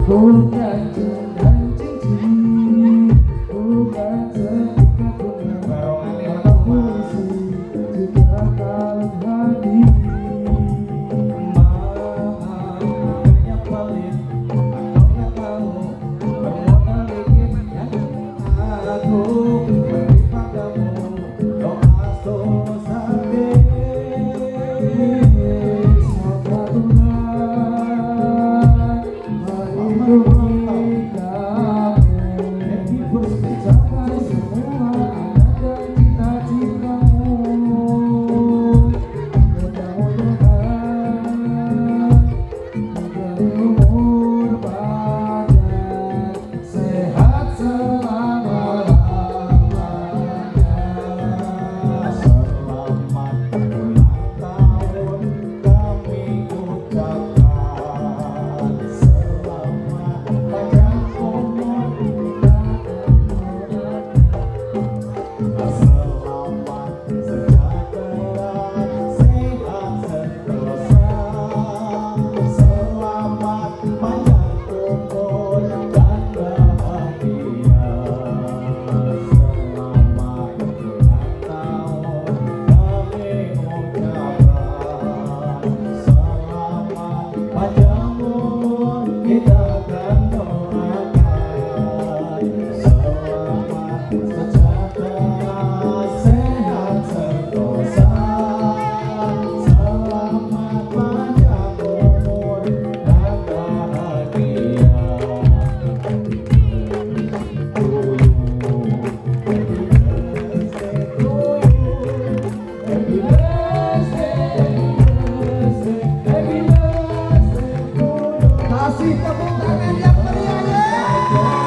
Bukan cuma cincin, bukan setiap bunga, atau puisi, juga kalung hati. Makanya pelit, atau gak tahu, bermodal dikit yang aku beri padamu. Doa sosade, semoga Tuhan melindungi kamu, mencapai semua impian dan cita-citamu. Mudah-mudahan diberi umur panjang, sehat selama-lamanya. Selamat ulang tahun kami ucapkan. Selamat panjang umur, selamat sejahtera, sehat sentosa. Selamat panjang umur dan bahagia. Selamat ulang tahun kami ucapkan. Selamat panjang umur kita akan doakan. Selamat sejahtera, sehat sentosa. Selamat panjang umur dan bahagia. To you, happy birthday to you, happy birthday, happy birthday to you. Kasih tepuk tangan yang meriah.